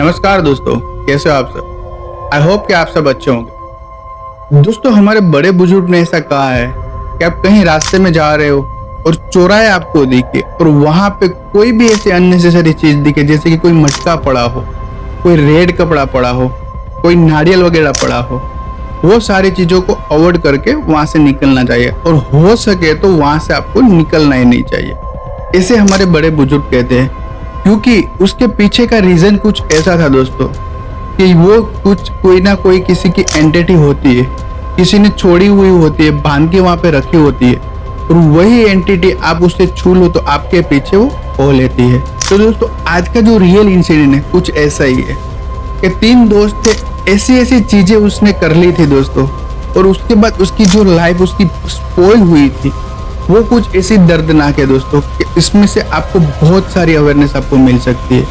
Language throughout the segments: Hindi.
नमस्कार दोस्तों, कैसे हो आप सब। आई होप कि आप सब अच्छे होंगे। दोस्तों, हमारे बड़े बुजुर्ग ने ऐसा कहा है कि आप कहीं रास्ते में जा रहे हो और चौराहे आपको दिखे और वहां पे कोई भी ऐसी अननेसेसरी चीज दिखे, जैसे कि कोई मटका पड़ा हो, कोई रेड कपड़ा पड़ा हो, कोई नारियल वगैरह पड़ा हो, वो सारी चीजों को अवॉइड करके वहां से निकलना चाहिए और हो सके तो वहां से आपको निकलना ही नहीं चाहिए। ऐसे हमारे बड़े बुजुर्ग कहते हैं, क्योंकि उसके पीछे का रीजन कुछ ऐसा था दोस्तों कि वो कुछ कोई ना कोई किसी की एंटिटी होती है, किसी ने छोड़ी हुई होती है, बांध के वहां पे रखी होती है और वही एंटिटी आप उससे छू लो तो आपके पीछे वो हो लेती है। तो दोस्तों, आज का जो रियल इंसिडेंट है कुछ ऐसा ही है कि 3 दोस्त थे, ऐसी ऐसी चीजें उसने कर ली थी दोस्तों, और उसके बाद उसकी जो लाइफ उसकी स्पॉइल हुई थी वो कुछ ऐसी दर्दनाक है दोस्तों कि इसमें से आपको बहुत सारी अवेयरनेस आपको मिल सकती है।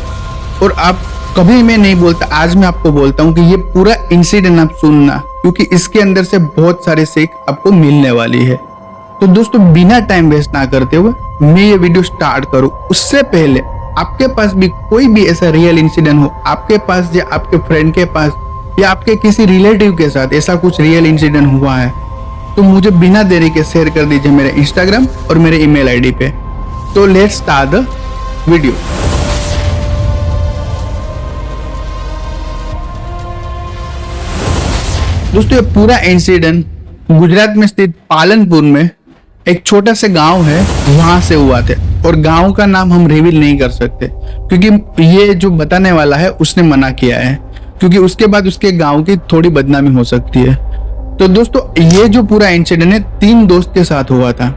और आप कभी मैं नहीं बोलता, आज मैं आपको बोलता हूँ कि ये पूरा इंसिडेंट आप सुनना, क्योंकि इसके अंदर से बहुत सारी सीख आपको मिलने वाली है। तो दोस्तों, बिना टाइम वेस्ट ना करते हुए मैं ये वीडियो स्टार्ट करूँ उससे पहले आपके पास भी कोई भी ऐसा रियल इंसिडेंट हो, आपके पास या आपके फ्रेंड के पास या आपके किसी रिलेटिव के साथ ऐसा कुछ रियल इंसिडेंट हुआ है, तो मुझे बिना देरी के शेयर कर दीजिए मेरे इंस्टाग्राम और मेरे ईमेल आईडी पे। तो लेट्स स्टार्ट द वीडियो। दोस्तों, ये पूरा इंसिडेंट गुजरात में स्थित पालनपुर में एक छोटा सा गांव है, वहां से हुआ था। और गांव का नाम हम रिवील नहीं कर सकते क्योंकि ये जो बताने वाला है उसने मना किया है, क्योंकि उसके बाद उसके गांव की थोड़ी बदनामी हो सकती है। तो दोस्तों, ये जो पूरा इंसिडेंट है 3 दोस्त के साथ हुआ था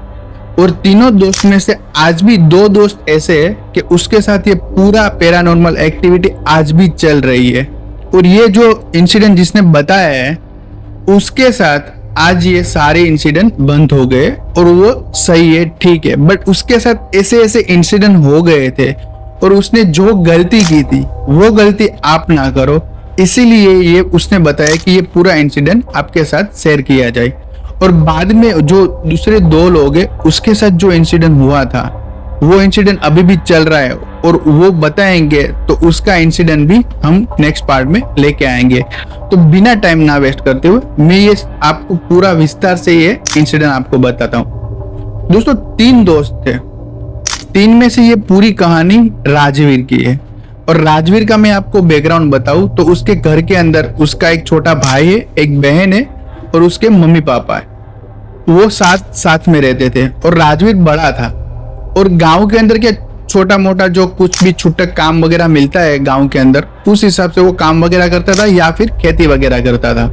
और तीनों दोस्त में से आज भी 2 दोस्त ऐसे हैं कि उसके साथ ये पूरा पैरानॉर्मल एक्टिविटी आज भी चल रही है। और ये जो इंसिडेंट जिसने बताया है उसके साथ आज ये सारे इंसिडेंट बंद हो गए और वो सही है, ठीक है। बट उसके साथ ऐसे ऐसे इंसिडेंट हो गए थे और उसने जो गलती की थी वो गलती आप ना करो, इसीलिए ये उसने बताया कि ये पूरा इंसिडेंट आपके साथ शेयर किया जाए। और बाद में जो दूसरे 2 लोग हैं उसके साथ जो इंसिडेंट हुआ था वो इंसिडेंट अभी भी चल रहा है और वो बताएंगे, तो उसका इंसिडेंट भी हम नेक्स्ट पार्ट में लेके आएंगे। तो बिना टाइम ना वेस्ट करते हुए मैं ये आपको पूरा विस्तार से ये इंसिडेंट आपको बताता हूँ। दोस्तों, 3 दोस्त थे, 3 में से ये पूरी कहानी राजवीर की है। और राजवीर का मैं आपको बैकग्राउंड बताऊं तो उसके घर के अंदर उसका एक छोटा भाई है, एक बहन है और उसके मम्मी पापा है। वो साथ में रहते थे और राजवीर बड़ा था और गांव के अंदर क्या छोटा मोटा जो कुछ भी छुटक काम वगैरह मिलता है गांव के अंदर, उस हिसाब से वो काम वगैरह करता था या फिर खेती वगैरह करता था।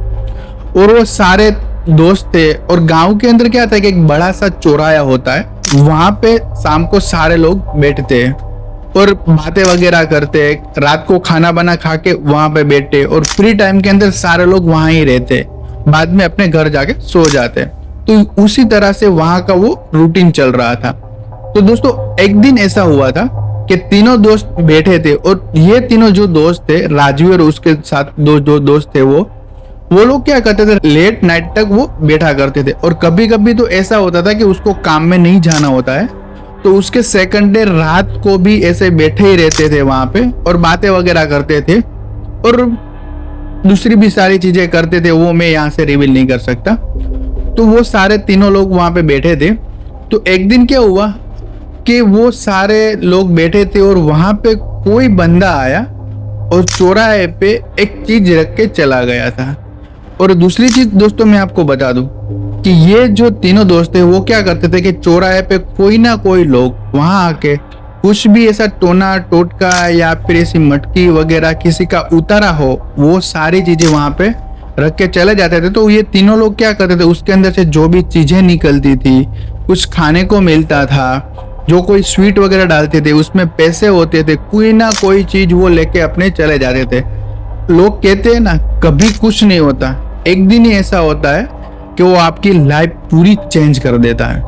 और वो सारे दोस्त थे और गांव के अंदर क्या था कि एक बड़ा सा चौराहा होता है, वहां पे शाम को सारे लोग बैठते हैं और बातें वगैरह करते, रात को खाना बना खा के वहां पे बैठे और फ्री टाइम के अंदर सारे लोग वहां ही रहते, बाद में अपने घर जाके सो जाते। तो उसी तरह से वहां का वो रूटीन चल रहा था। तो दोस्तों, एक दिन ऐसा हुआ था कि तीनों दोस्त बैठे थे और ये तीनों जो दोस्त थे, राजू और उसके साथ दो दोस्त थे, वो लोग क्या करते थे, लेट नाइट तक वो बैठा करते थे। और कभी कभी तो ऐसा होता था कि उसको काम में नहीं जाना होता है तो उसके सेकंड डे रात को भी ऐसे बैठे ही रहते थे वहां पे और बातें वगैरह करते थे और दूसरी भी सारी चीजें करते थे, वो मैं यहाँ से रिवील नहीं कर सकता। तो वो सारे तीनों लोग वहां पे बैठे थे। तो एक दिन क्या हुआ कि वो सारे लोग बैठे थे और वहां पे कोई बंदा आया और चौराहे पे एक चीज रख के चला गया था। और दूसरी चीज दोस्तों मैं आपको बता दूं कि ये जो तीनों दोस्त थे वो क्या करते थे कि चौराहे पे कोई ना कोई लोग वहां आके कुछ भी ऐसा टोना टोटका या फिर ऐसी मटकी वगैरह किसी का उतारा हो, वो सारी चीजें वहां पे रख के चले जाते थे। तो ये तीनों लोग क्या करते थे, उसके अंदर से जो भी चीजें निकलती थी, कुछ खाने को मिलता था, जो कोई स्वीट वगैरह डालते थे, उसमें पैसे होते थे, कोई ना कोई चीज वो लेके अपने चले जाते थे। लोग कहते हैं ना, कभी कुछ नहीं होता, एक दिन ही ऐसा होता है कि वो आपकी लाइफ पूरी चेंज कर देता है।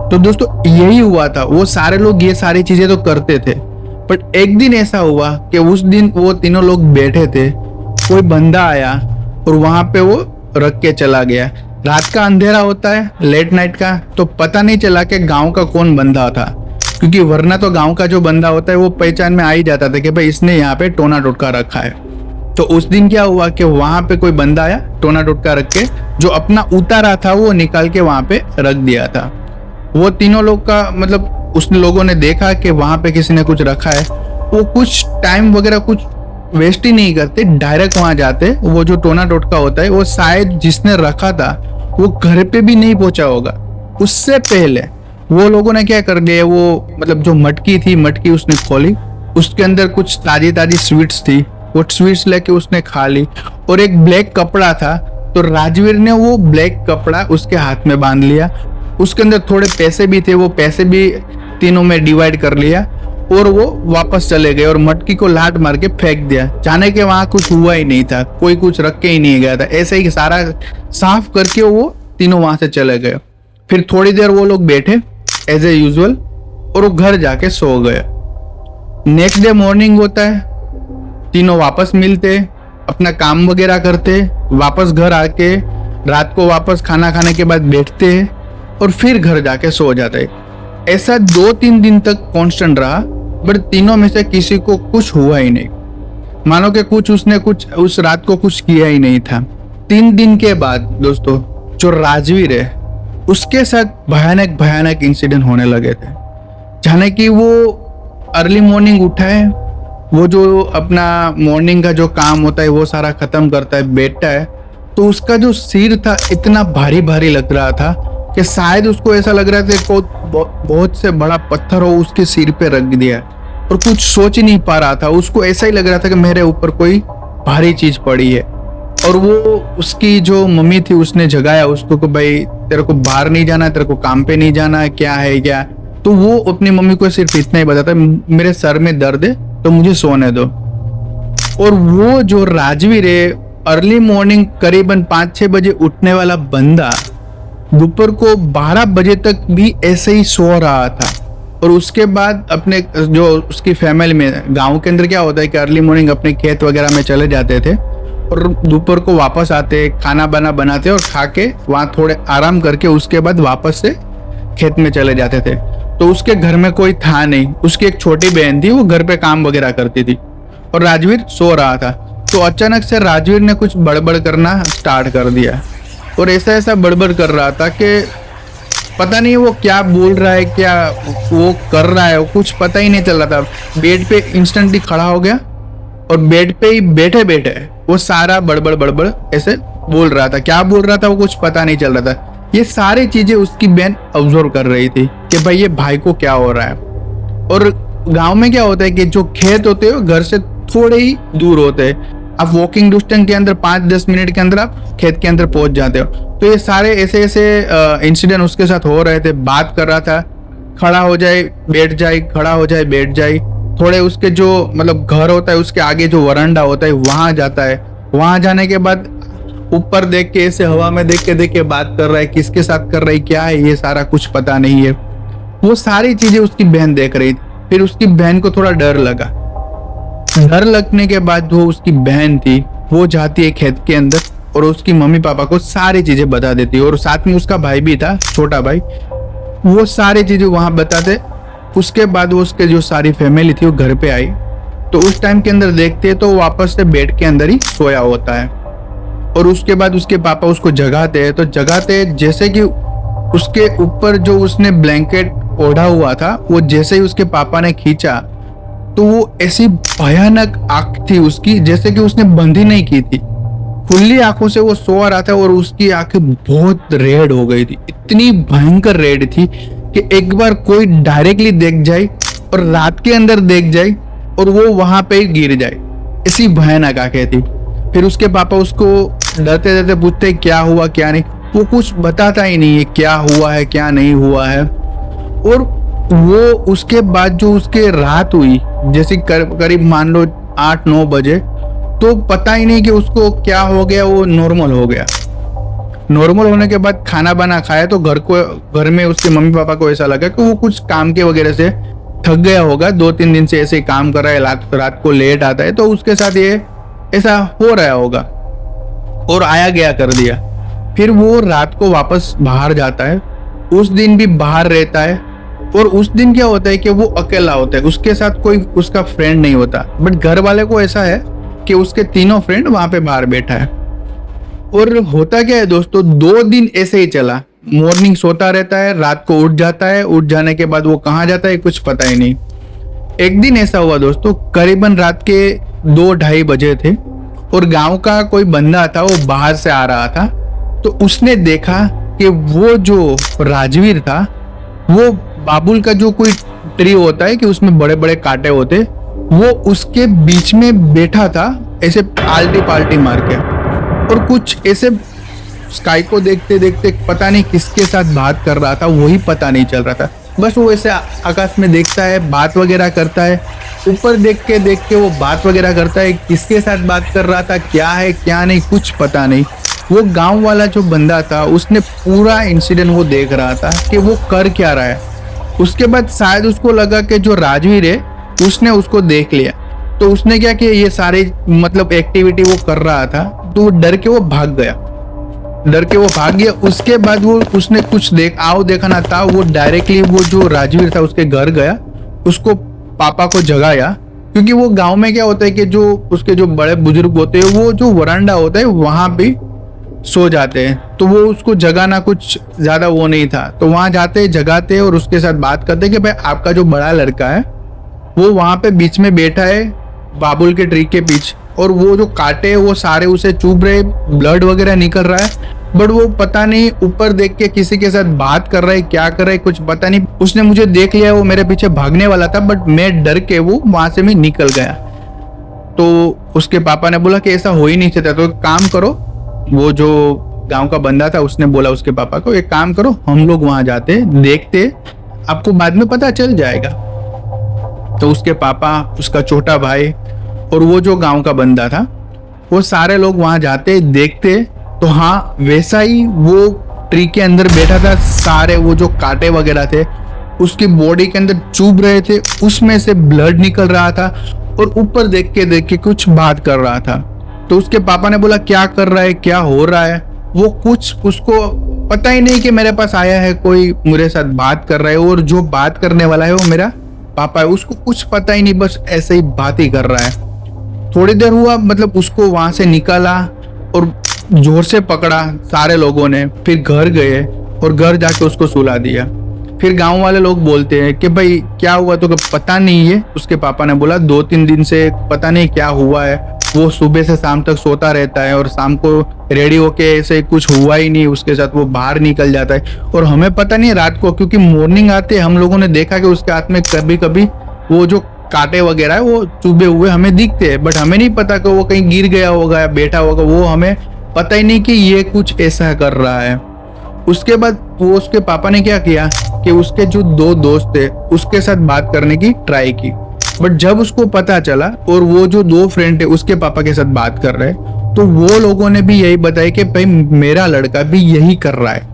तो दोस्तों, यही हुआ था। वो सारे लोग ये सारी चीजें तो करते थे, बट एक दिन ऐसा हुआ कि उस दिन वो तीनों लोग बैठे थे, कोई बंदा आया और वहां पे वो रख के चला गया। रात का अंधेरा होता है, लेट नाइट का, तो पता नहीं चला कि गांव का कौन बंदा था। क्योंकि वरना तो गांव का जो बंदा होता है वो पहचान में आ ही जाता था कि भाई इसने यहाँ पे टोना टोटका रखा है। तो उस दिन क्या हुआ कि वहां पे कोई बंदा आया टोना टोटका रख के, जो अपना उतारा था वो निकाल के वहां पे रख दिया था। वो तीनों लोग का मतलब उस लोगों ने देखा कि वहां पे किसी ने कुछ रखा है, वो कुछ टाइम वगैरह कुछ वेस्ट ही नहीं करते, डायरेक्ट वहां जाते। वो जो टोना टोटका होता है वो शायद जिसने रखा था वो घर पे भी नहीं पहुंचा होगा, उससे पहले वो लोगों ने क्या कर दिया, वो मतलब जो मटकी थी, मटकी उसने खोली, उसके अंदर कुछ ताजी ताजी स्वीट्स थी, वो स्वीट्स लेके उसने खा ली। और एक ब्लैक कपड़ा था, तो राजवीर ने वो ब्लैक कपड़ा उसके हाथ में बांध लिया। उसके अंदर थोड़े पैसे भी थे, वो पैसे भी तीनों में डिवाइड कर लिया और वो वापस चले गए और मटकी को लात मार के फेंक दिया। जाने के वहां कुछ हुआ ही नहीं था, कोई कुछ रख के ही नहीं गया था, ऐसे ही सारा साफ करके वो तीनों वहां से चले गए। फिर थोड़ी देर वो लोग बैठे एज ए यूजुअल और वो घर जाके सो गए। नेक्स्ट डे मॉर्निंग होता है, तीनों वापस मिलते, अपना काम वगैरह करते, वापस घर आके रात को वापस खाना खाने के बाद बैठते और फिर घर जाके सो जाते। ऐसा 2-3 दिन तक कांस्टेंट रहा, बट तीनों में से किसी को कुछ हुआ ही नहीं। मानो कि कुछ उसने कुछ उस रात को कुछ किया ही नहीं था। 3 दिन के बाद दोस्तों जो राजवीर है उसके साथ भयानक भयानक इंसिडेंट होने लगे थे। जाने कि वो अर्ली मॉर्निंग उठा है, वो जो अपना मॉर्निंग का जो काम होता है वो सारा खत्म करता है, बैठता है, तो उसका जो सिर था इतना भारी भारी लग रहा था कि शायद उसको ऐसा लग रहा था कि बहुत से बड़ा पत्थर हो उसके सिर पे रख दिया और कुछ सोच ही नहीं पा रहा था। उसको ऐसा ही लग रहा था कि मेरे ऊपर कोई भारी चीज पड़ी है। और वो उसकी जो मम्मी थी उसने जगाया उसको कि भाई तेरे को बाहर नहीं जाना, तेरे को काम पे नहीं जाना, क्या है क्या। तो वो अपनी मम्मी को सिर्फ इतना ही बताता, मेरे सर में दर्द है तो मुझे सोने दो। और वो जो राजवीर है अर्ली मॉर्निंग करीबन 5-6 बजे उठने वाला बंदा दोपहर को 12 बजे तक भी ऐसे ही सो रहा था। और उसके बाद अपने जो उसकी फैमिली में गांव के अंदर क्या होता है कि अर्ली मॉर्निंग अपने खेत वगैरह में चले जाते थे और दोपहर को वापस आते, खाना बना बनाते और खा के वहाँ थोड़े आराम करके उसके बाद वापस से खेत में चले जाते थे। तो उसके घर में कोई था नहीं, उसकी एक छोटी बहन थी, वो घर पे काम वगैरह करती थी और राजवीर सो रहा था। तो अचानक से राजवीर ने कुछ बड़बड़ करना स्टार्ट कर दिया और ऐसा ऐसा बड़बड़ कर रहा था कि पता नहीं वो क्या बोल रहा है, क्या वो कर रहा है, वो कुछ पता ही नहीं चल रहा था। बेड पे इंस्टेंटली खड़ा हो गया और बेड पे ही बैठे बैठे वो सारा बड़बड़ बड़बड़ ऐसे बोल रहा था। क्या बोल रहा था वो कुछ पता नहीं चल रहा था। ये सारी चीजें उसकी बहन ऑब्जर्व कर रही थी कि भाई ये भाई को क्या हो रहा है। और गांव में क्या होता है कि जो खेत होते हैं घर से थोड़े ही दूर होते हैं, आप वॉकिंग डिस्टेंस के अंदर 5-10 मिनट के अंदर आप खेत के अंदर पहुंच जाते हो। तो ये सारे ऐसे ऐसे इंसिडेंट उसके साथ हो रहे थे। बात कर रहा था, खड़ा हो जाए बैठ जाए, खड़ा हो जाए बैठ जाए। थोड़े उसके जो मतलब घर होता है उसके आगे जो वरांडा होता है वहां जाता है, वहां जाने के बाद ऊपर देख के ऐसे हवा में देख के बात कर रहा है, किसके साथ कर रहा है, क्या है, ये सारा कुछ पता नहीं है। वो सारी चीजें उसकी बहन देख रही थी। फिर उसकी बहन को थोड़ा डर लगा। डर लगने के बाद जो उसकी बहन थी वो जाती है खेत के अंदर और उसकी मम्मी पापा को सारी चीजें बता देती है। और साथ में उसका भाई भी था, छोटा भाई, वो सारी चीजें वहां बताते। उसके बाद वो उसके जो सारी फैमिली थी वो घर पे आई, तो उस टाइम के अंदर देखते हैं तो वापस से बेड के अंदर ही सोया होता है। और उसके बाद उसके पापा उसको जगाते हैं, तो जगाते जैसे कि उसके ऊपर जो उसने ब्लैंकेट ओढ़ा हुआ था वो जैसे ही उसके पापा ने खींचा तो वो ऐसी भयानक आंख थी उसकी जैसे कि उसने बंद ही नहीं की थी। खुली आंखों से वो सो रहा था और उसकी आंखें बहुत रेड हो गई थी, इतनी भयंकर रेड थी कि एक बार कोई डायरेक्टली देख जाए और रात के अंदर देख जाए और वो वहां पे ही गिर जाए, ऐसी भयानक आंखें थी। फिर उसके पापा उसको डरते डरते पूछते क्या हुआ क्या नहीं, वो कुछ बताता ही नहीं है क्या हुआ है क्या नहीं हुआ है। और वो उसके बाद जो उसके रात हुई जैसे करीब मान लो 8-9 बजे, तो पता ही नहीं कि उसको क्या हो गया, वो नॉर्मल हो गया। नॉर्मल होने के बाद खाना बना खाया तो घर में उसके मम्मी पापा को ऐसा लगा कि वो कुछ काम के वगैरह से थक गया होगा, 2-3 दिन से ऐसे ही काम कर रहा है, रात को लेट आता है तो उसके साथ ये ऐसा हो रहा होगा और आया गया कर दिया। फिर वो रात को वापस बाहर जाता है, उस दिन भी बाहर रहता है और उस दिन क्या होता है कि वो अकेला होता है, उसके साथ कोई उसका फ्रेंड नहीं होता। बट घर वाले को ऐसा है कि उसके तीनों फ्रेंड वहां पे बाहर बैठा है। और होता क्या है दोस्तों, 2 दिन ऐसे ही चला। मॉर्निंग सोता रहता है, रात को उठ जाता है, उठ जाने के बाद वो कहाँ जाता है कुछ पता ही नहीं। एक दिन ऐसा हुआ दोस्तों, करीबन रात के 2-2:30 बजे थे और गांव का कोई बंदा था, वो बाहर से आ रहा था। तो उसने देखा कि वो जो राजवीर था, वो बाबुल का जो कोई ट्री होता है कि उसमें बड़े बड़े कांटे होते, वो उसके बीच में बैठा था ऐसे आल्टी पाल्टी मार के। और कुछ ऐसे स्काई को देखते देखते पता नहीं किसके साथ बात कर रहा था, वही पता नहीं चल रहा था। बस वो ऐसे आकाश में देखता है, बात वगैरह करता है, ऊपर देख के वो बात वगैरह करता है। किसके साथ बात कर रहा था, क्या है क्या नहीं, कुछ पता नहीं। वो गांव वाला जो बंदा था, उसने पूरा इंसिडेंट वो देख रहा था कि वो कर क्या रहा है। उसके बाद शायद उसको लगा कि जो राजवीर है उसने उसको देख लिया, तो उसने क्या किया, ये सारे मतलब एक्टिविटी वो कर रहा था, तो वो डर के वो भाग गया। उसके बाद वो उसने कुछ देखा ना था, वो डायरेक्टली वो जो राजवीर था उसके घर गया, उसको पापा को जगाया। क्योंकि वो गांव में क्या होता है कि जो उसके जो बड़े बुजुर्ग होते हैं, वो जो वरांडा होता है वहां पे सो जाते हैं, तो वो उसको जगाना कुछ ज्यादा वो नहीं था। तो वहां जाते जगाते और उसके साथ बात करते कि भाई आपका जो बड़ा लड़का है वो वहां पे बीच में बैठा है बाबुल के ट्री के पीछे, और वो जो कांटे वो सारे उसे चुभ रहे, ब्लड वगैरह निकल रहा है। बट वो पता नहीं ऊपर देख के किसी के साथ बात कर रहा है, क्या कर रहा है कुछ पता नहीं। उसने मुझे देख लिया, वो मेरे पीछे भागने वाला था, बट मैं डर के वो वहां से मैं निकल गया। तो उसके पापा ने बोला कि ऐसा हो ही नहीं सकता, तो एक काम करो। वो जो गांव का बंदा था उसने बोला उसके पापा को, एक काम करो हम लोग वहां जाते देखते, आपको बाद में पता चल जाएगा। तो उसके पापा, उसका छोटा भाई और वो जो गांव का बंदा था, वो सारे लोग वहां जाते देखते, तो हाँ वैसा ही वो ट्री के अंदर बैठा था। सारे वो जो कांटे वगैरह थे उसकी बॉडी के अंदर चुभ रहे थे, उसमें से ब्लड निकल रहा था, और ऊपर देख के कुछ बात कर रहा था। तो उसके पापा ने बोला क्या कर रहा है, क्या हो रहा है। वो कुछ उसको पता ही नहीं कि मेरे पास आया है कोई, मेरे साथ बात कर रहा है, और जो बात करने वाला है वो मेरा पापा है। उसको कुछ पता ही नहीं, बस ऐसे ही बात ही कर रहा है। थोड़ी देर हुआ, मतलब उसको वहां से निकाला और जोर से पकड़ा सारे लोगों ने, फिर घर गए और घर जाके उसको सुला दिया। फिर गांव वाले लोग बोलते हैं कि भाई क्या हुआ, तो पता नहीं है। उसके पापा ने बोला 2-3 दिन से पता नहीं क्या हुआ है, वो सुबह से शाम तक सोता रहता है और शाम को रेडी होके ऐसे कुछ हुआ ही नहीं उसके साथ, वो बाहर निकल जाता है। और हमें पता नहीं रात को, क्योंकि मॉर्निंग आते हम लोगों ने देखा कि उसके हाथ में कभी कभी वो जो कांटे वगैरह है वो चुभे हुए हमें दिखते हैं, बट हमें नहीं पता कि वो कहीं गिर गया होगा या बैठा होगा, वो हमें पता ही नहीं कि ये कुछ ऐसा कर रहा है। उसके बाद वो उसके पापा ने क्या किया कि उसके जो 2 दोस्त थे उसके साथ बात करने की ट्राई की, बट जब उसको पता चला और वो जो 2 फ्रेंड थे उसके पापा के साथ बात कर रहे, तो वो लोगों ने भी यही बताया कि भाई मेरा लड़का भी यही कर रहा है।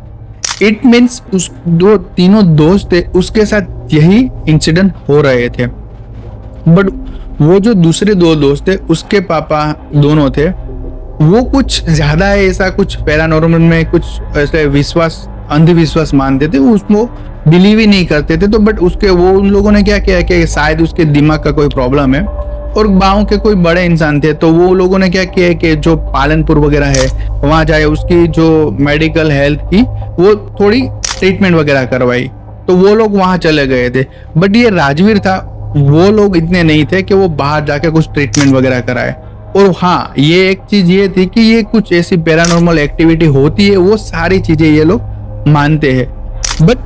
इट मीन्स उस तीनों दोस्त थे उसके साथ यही इंसिडेंट हो रहे थे। बट वो जो दूसरे 2 दोस्त थे उसके पापा दोनों थे, वो कुछ ज्यादा ऐसा कुछ पैरानॉर्मल में कुछ ऐसे विश्वास, अंधविश्वास मानते थे, वो उसको बिलीव ही नहीं करते थे। तो बट उसके वो उन लोगों ने क्या किया कि शायद उसके दिमाग का कोई प्रॉब्लम है, और गांव के कोई बड़े इंसान थे, तो वो लोगों ने क्या किया कि जो पालनपुर वगैरह है वहां जाए, उसकी जो मेडिकल हेल्थ की वो थोड़ी ट्रीटमेंट वगैरह करवाई। तो वो लोग वहां चले गए थे। बट ये राजवीर था, वो लोग इतने नहीं थे कि वो बाहर जाके कुछ ट्रीटमेंट वगैरह कराए। और हाँ, ये एक चीज ये थी कि ये कुछ ऐसी पैरानॉर्मल एक्टिविटी होती है, वो सारी चीजें ये लोग मानते हैं। बट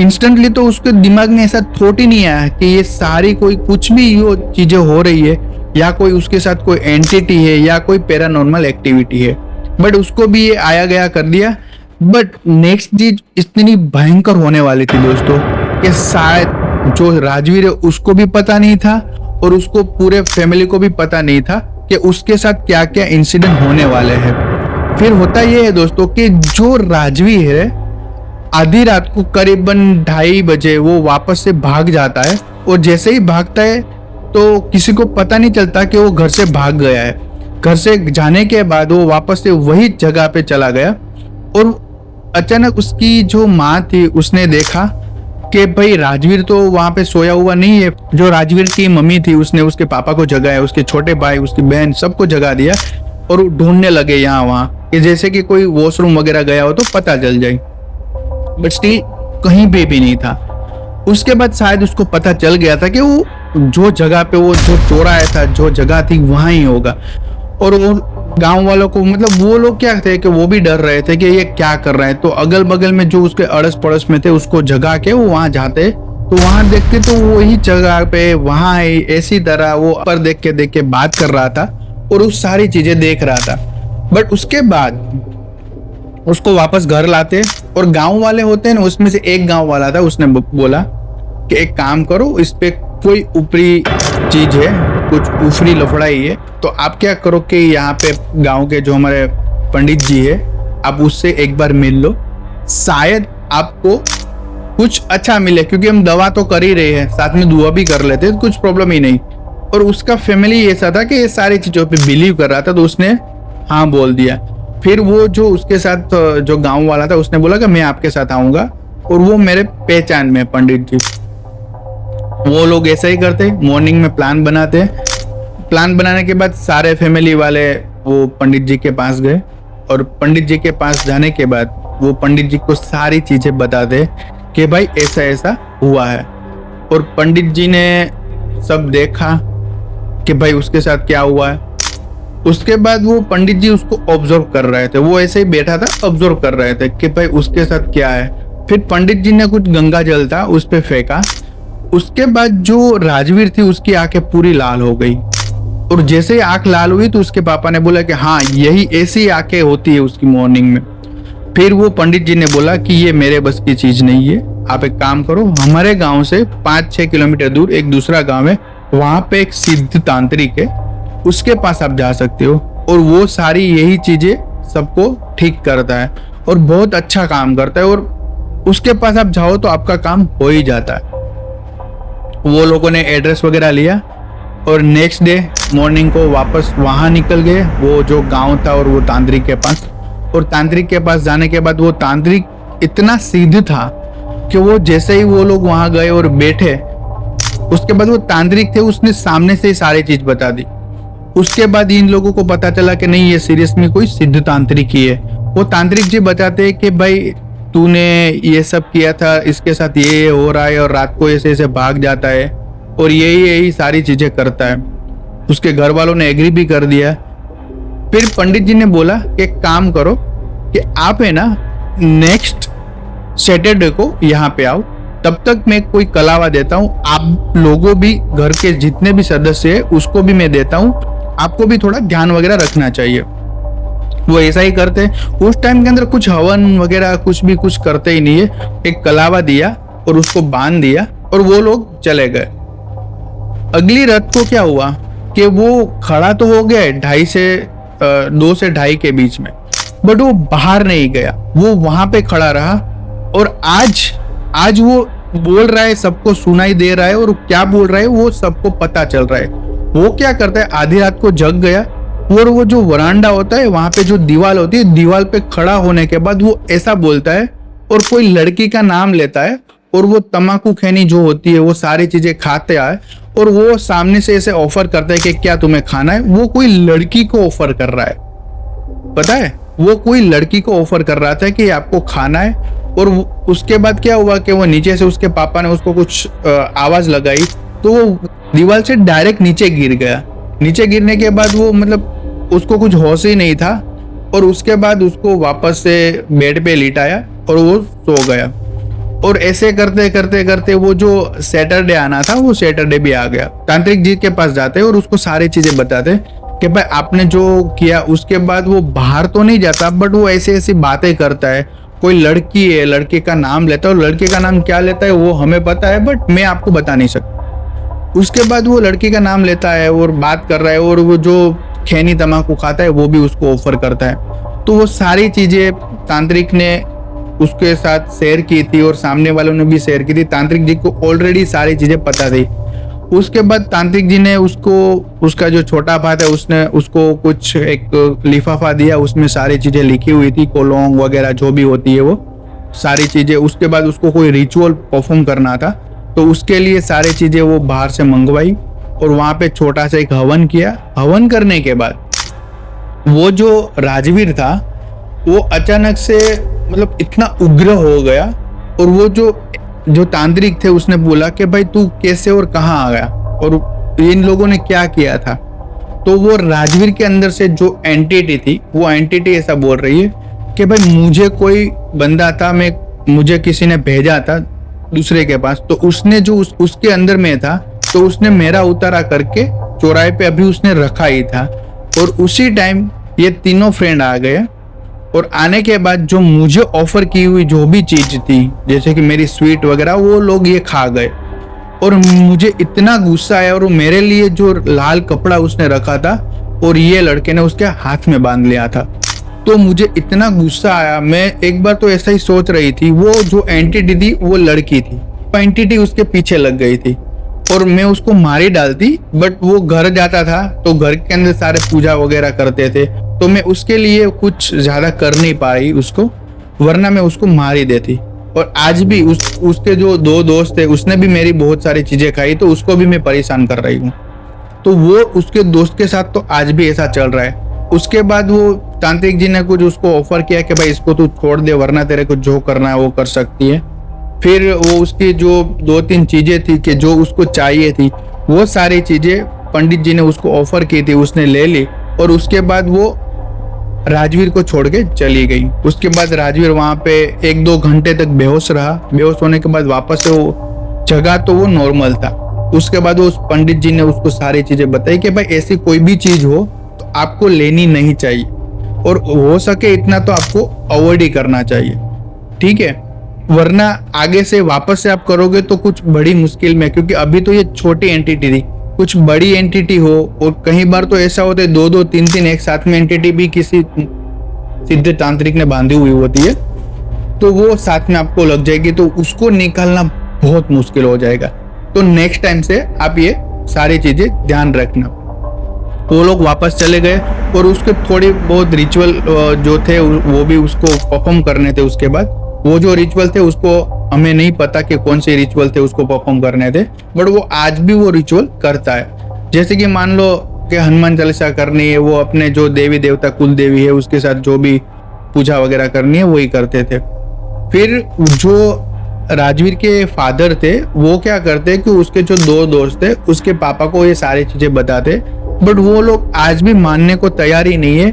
इंस्टेंटली तो उसके दिमाग में ऐसा थॉट ही नहीं आया कि ये सारी कोई कुछ भी ये चीजें हो रही है, या कोई उसके साथ कोई एंटिटी है, या कोई पैरानॉर्मल एक्टिविटी है। बट उसको भी ये आया गया कर दिया। बट नेक्स्ट चीज इतनी भयंकर होने वाली थी दोस्तों कि शायद जो राजवीर है उसको भी पता नहीं था, और उसको पूरे फैमिली को भी पता नहीं था कि उसके साथ क्या क्या इंसिडेंट होने वाले हैं। फिर होता यह है दोस्तों कि जो राजवीर है, आधी रात को करीबन 2:30 बजे वो वापस से भाग जाता है, और जैसे ही भागता है तो किसी को पता नहीं चलता कि वो घर से भाग गया है। घर से जाने के बाद वो वापस से वही जगह पे चला गया, और अचानक उसकी जो माँ थी उसने देखा कि भाई राजवीर तो वहां पे सोया हुआ नहीं है। जो राजवीर की मम्मी थी उसने उसके पापा को जगाया, उसके छोटे भाई, उसकी बहन, सबको जगा दिया और ढूंढने लगे यहाँ वहां कि जैसे कि कोई वॉशरूम वगैरह गया हो तो पता चल जाए। बट स्टिल कहीं पे भी नहीं था। उसके बाद शायद उसको पता चल गया था कि वो जो जगह पे वो जो चौराया था, जो जगह थी वहां ही होगा। और वो गांव वालों को मतलब वो लोग क्या थे कि वो भी डर रहे थे कि ये क्या कर रहा है। तो अगल बगल में जो उसके अड़स पड़ोस में थे उसको जगा के वो वहां जाते, तो वहां देखते तो वही जगह पे वहां ऐसी तरह वो पर देख के बात कर रहा था और उस सारी चीजें देख रहा था। बट उसके बाद उसको वापस घर लाते और गांव वाले होते हैं ना, उसमें से एक गांव वाला था, उसने बोला कि एक काम करो, इस पे कोई ऊपरी चीज है, कुछ ऊपरी लफड़ा ही है, तो आप क्या करो कि यहाँ पे गांव के जो हमारे पंडित जी है आप उससे एक बार मिल लो, शायद आपको कुछ अच्छा मिले, क्योंकि हम दवा तो कर ही रहे हैं, साथ में दुआ भी कर लेते हैं, कुछ प्रॉब्लम ही नहीं। और उसका फैमिली ऐसा था कि ये सारी चीजों पे बिलीव कर रहा था, तो उसने हाँ बोल दिया। फिर वो जो उसके साथ जो गांव वाला था उसने बोला कि मैं आपके साथ आऊंगा, और वो मेरे पहचान में पंडित जी। वो लोग ऐसा ही करते, मॉर्निंग में प्लान बनाते, प्लान बनाने के बाद सारे फैमिली वाले वो पंडित जी के पास गए, और पंडित जी के पास जाने के बाद वो पंडित जी को सारी चीजें बताते कि भाई ऐसा ऐसा हुआ है। और पंडित जी ने सब देखा कि भाई उसके साथ क्या हुआ है। उसके बाद वो पंडित जी उसको ऑब्जर्व कर रहे थे, वो ऐसे ही बैठा था, ऑब्जर्व कर रहे थे कि भाई उसके साथ क्या है। फिर पंडित जी ने कुछ गंगा जल था उस पे फेंका। उसके बाद जो राजवीर थी उसकी आंखें पूरी लाल हो गई, और जैसे ही आंख लाल हुई तो उसके पापा ने बोला कि हाँ यही ऐसी आंखें होती है उसकी मॉर्निंग में। फिर वो पंडित जी ने बोला कि ये मेरे बस की चीज नहीं है, आप एक काम करो, हमारे गांव से 5-6 किलोमीटर दूर एक दूसरा गांव है, वहां पे एक सिद्ध तांत्रिक है, उसके पास आप जा सकते हो, और वो सारी यही चीजें सबको ठीक करता है और बहुत अच्छा काम करता है, और उसके पास आप जाओ तो आपका काम हो ही जाता है। वो लोगों ने एड्रेस वगैरह लिया और नेक्स्ट डे मॉर्निंग को वापस वहां निकल गए, वो जो गांव था और वो तांत्रिक के पास। और तांत्रिक के पास जाने के बाद वो तांत्रिक इतना सिद्ध था कि वो जैसे ही वो लोग वहां गए और बैठे, उसके बाद वो तांत्रिक थे, उसने सामने से ही सारी चीज बता दी। उसके बाद इन लोगों को पता चला कि नहीं ये सीरियस में कोई सिद्ध तांत्रिक ही है। वो तांत्रिक जी बताते हैं कि भाई तूने ये सब किया था, इसके साथ ये हो रहा है, और रात को ऐसे ऐसे भाग जाता है और यही सारी चीजें करता है। उसके घर वालों ने एग्री भी कर दिया। फिर पंडित जी ने बोला कि एक काम करो कि आप है ना नेक्स्ट सैटरडे को यहाँ पे आओ, तब तक मैं कोई कलावा देता हूँ, आप लोगों भी घर के जितने भी सदस्य है उसको भी मैं देता हूँ, आपको भी थोड़ा ध्यान वगैरह रखना चाहिए। वो ऐसा ही करते हैं। उस टाइम के अंदर कुछ हवन वगैरह कुछ करते ही नहीं है, एक कलावा दिया और उसको बांध दिया और वो लोग चले गए। अगली रात को क्या हुआ कि वो खड़ा तो हो गया 2 से 2:30 के बीच में, बट वो बाहर नहीं गया, वो वहां पे खड़ा रहा। और आज वो बोल रहा है, सबको सुनाई दे रहा है, और क्या बोल रहा है वो सबको पता चल रहा है। वो क्या करता है, आधी रात को जग गया और वो जो वरांडा होता है वहां पे जो दीवार होती है, दीवार पे खड़ा होने के बाद वो ऐसा बोलता है और कोई लड़की का नाम लेता है, और वो तम्बाकू खैनी जो होती है वो सारी चीजें खाते आए, और वो सामने से ऐसे ऑफर करता है कि क्या तुम्हें खाना है। वो कोई लड़की को ऑफर कर रहा है, पता है, वो कोई लड़की को ऑफर कर रहा था कि आपको खाना है। और उसके बाद क्या हुआ कि वो नीचे से उसके पापा ने उसको कुछ आवाज लगाई, तो वो दीवार से डायरेक्ट नीचे गिर गया। नीचे गिरने के बाद वो मतलब उसको कुछ होश ही नहीं था, और उसके बाद उसको वापस से बेड पे लिटाया और वो सो गया। और ऐसे करते करते करते वो जो सैटरडे आना था वो सैटरडे भी आ गया। तांत्रिक जी के पास जाते और उसको सारी चीजें बताते कि भाई आपने जो किया। उसके बाद वो बाहर तो नहीं जाता, बट वो ऐसी ऐसी बातें करता है, कोई लड़की है, लड़के का नाम लेता है, और लड़के का नाम क्या लेता है वो हमें पता है, बट मैं आपको बता नहीं सकता। उसके बाद वो लड़की का नाम लेता है और बात कर रहा है, और वो जो खैनी तम्बाकू खाता है वो भी उसको ऑफर करता है। तो वो सारी चीजें तांत्रिक ने उसके साथ शेयर की थी और सामने वालों ने भी शेयर की थी। तांत्रिक जी को ऑलरेडी सारी चीजें पता थी। उसके बाद तांत्रिक जी ने उसको, उसका जो छोटा भाई है उसने उसको कुछ एक लिफाफा दिया, उसमें सारी चीजें लिखी हुई थी, कोलोंग वगैरह जो भी होती है वो। सारी चीजें, उसके बाद उसको कोई रिचुअल परफॉर्म करना था, तो उसके लिए सारी चीजें वो बाहर से मंगवाई और वहां पे छोटा सा एक हवन किया। हवन करने के बाद वो जो राजवीर था वो अचानक से मतलब इतना उग्र हो गया, और वो जो तांत्रिक थे उसने बोला कि भाई तू कैसे और कहाँ आ गया और इन लोगों ने क्या किया था। तो वो राजवीर के अंदर से जो एंटिटी थी, वो एंटिटी ऐसा बोल रही है कि भाई मुझे कोई बंदा था, मुझे किसी ने भेजा था दूसरे के पास, तो उसने जो उसके अंदर में था, तो उसने मेरा उतारा करके चौराहे पे अभी उसने रखा ही था। और उसी टाइम ये तीनों फ्रेंड आ गए, और आने के बाद जो मुझे ऑफर की हुई जो भी चीज थी, जैसे कि मेरी स्वीट वगैरह, वो लोग ये खा गए। और मुझे इतना गुस्सा आया, और मेरे लिए जो लाल कपड़ा उसने रखा था और ये लड़के ने उसके हाथ में बांध लिया था, तो मुझे इतना गुस्सा आया। मैं एक बार तो ऐसा ही सोच रही थी, वो जो एंटिटी थी वो लड़की थी, एंटिटी उसके पीछे लग गई थी और मैं उसको मारी डालती, बट वो घर जाता था तो घर के अंदर सारे पूजा वगैरह करते थे, तो मैं उसके लिए कुछ ज्यादा कर नहीं पाई उसको, वरना मैं उसको मार ही देती। और आज भी उसके जो दो दोस्त थे, उसने भी मेरी बहुत सारी चीजें खाई, तो उसको भी मैं परेशान कर रही हूँ। तो वो उसके दोस्त के साथ तो आज भी ऐसा चल रहा है। उसके बाद वो तांत्रिक जी ने कुछ उसको ऑफर किया कि भाई इसको तू छोड़ दे, वरना तेरे को जो करना है वो कर सकती है। फिर वो उसकी जो 2-3 चीजें थी कि जो उसको चाहिए थी, वो सारी चीजें पंडित जी ने उसको ऑफर की थी, उसने ले ली। और उसके बाद वो राजवीर को छोड़ के चली गई। उसके बाद राजवीर वहां पे 1-2 घंटे तक बेहोश रहा। बेहोश होने के बाद वापस से वो जगह तो वो नॉर्मल था। उसके बाद वो उस पंडित जी ने उसको सारी चीजें बताई कि भाई ऐसी कोई भी चीज हो तो आपको लेनी नहीं चाहिए, और हो सके इतना तो आपको अवॉइड ही करना चाहिए, ठीक है, वरना आगे से वापस से आप करोगे तो कुछ बड़ी मुश्किल में, क्योंकि अभी तो ये छोटी एंटिटी थी, कुछ बड़ी एंटिटी हो, और कई बार तो ऐसा होता है 2-2, 3-3 एक साथ में एंटिटी भी किसी सिद्ध तांत्रिक ने बांधी हुई होती है, तो वो साथ में आपको लग जाएगी, तो उसको निकालना बहुत मुश्किल हो जाएगा। तो नेक्स्ट टाइम से आप ये सारी चीजें ध्यान रखना। वो लोग वापस चले गए, और उसके थोड़ी बहुत रिचुअल जो थे वो भी उसको परफॉर्म करने थे। उसके बाद वो जो रिचुअल थे उसको हमें नहीं पता कि कौन से रिचुअल थे उसको परफॉर्म करने थे, बट वो आज भी वो रिचुअल करता है। जैसे कि मान लो कि हनुमान चालीसा करनी है, वो अपने जो देवी देवता कुल देवी है उसके साथ जो भी पूजा वगैरह करनी है वही करते थे। फिर जो राजवीर के फादर थे वो क्या करते कि उसके जो 2 दोस्त थे उसके पापा को ये सारी चीजें बताते, बट वो लोग आज भी मानने को तैयार ही नहीं है।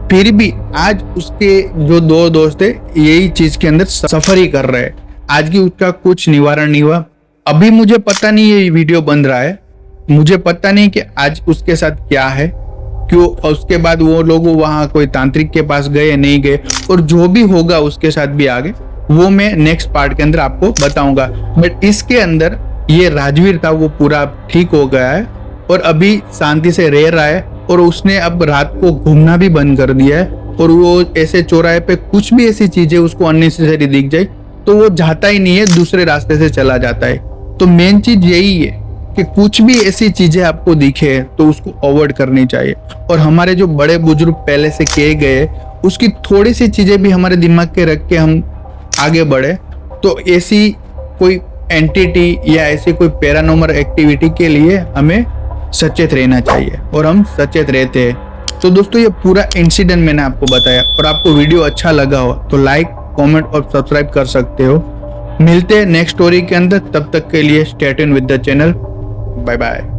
फिर भी आज उसके जो 2 दोस्त थे यही चीज के अंदर सफर ही कर रहे हैं। आज भी उसका कुछ निवारण नहीं हुआ। अभी मुझे पता नहीं ये वीडियो बन रहा है, मुझे पता नहीं कि आज उसके साथ क्या है, क्यों उसके बाद वो लोग वहां कोई तांत्रिक के पास गए नहीं गए, और जो भी होगा उसके साथ भी आगे वो मैं नेक्स्ट पार्ट के अंदर आपको बताऊंगा। बट इसके अंदर ये राजवीर था वो पूरा ठीक हो गया है और अभी शांति से रह रहा है, और उसने अब रात को घूमना भी बंद कर दिया है, और वो ऐसे चौराहे पे कुछ भी ऐसी चीजें उसको अननेसेसरी दिख जाए तो वो जाता ही नहीं है, दूसरे रास्ते से चला जाता है। तो मेन चीज यही है कि कुछ भी ऐसी चीजें आपको दिखे तो उसको अवॉइड करनी चाहिए, और हमारे जो बड़े बुजुर्ग पहले से किए गए उसकी थोड़ी सी चीजें भी हमारे दिमाग के रख के हम आगे बढ़े, तो ऐसी कोई एंटिटी या ऐसी कोई पैरानॉर्मल एक्टिविटी के लिए हमें सचेत रहना चाहिए, और हम सचेत रहते हैं। तो दोस्तों ये पूरा इंसिडेंट मैंने आपको बताया, और आपको वीडियो अच्छा लगा हो तो लाइक, कमेंट और सब्सक्राइब कर सकते हो। मिलते हैं नेक्स्ट स्टोरी के अंदर, तब तक के लिए stay tuned with the channel. Bye bye.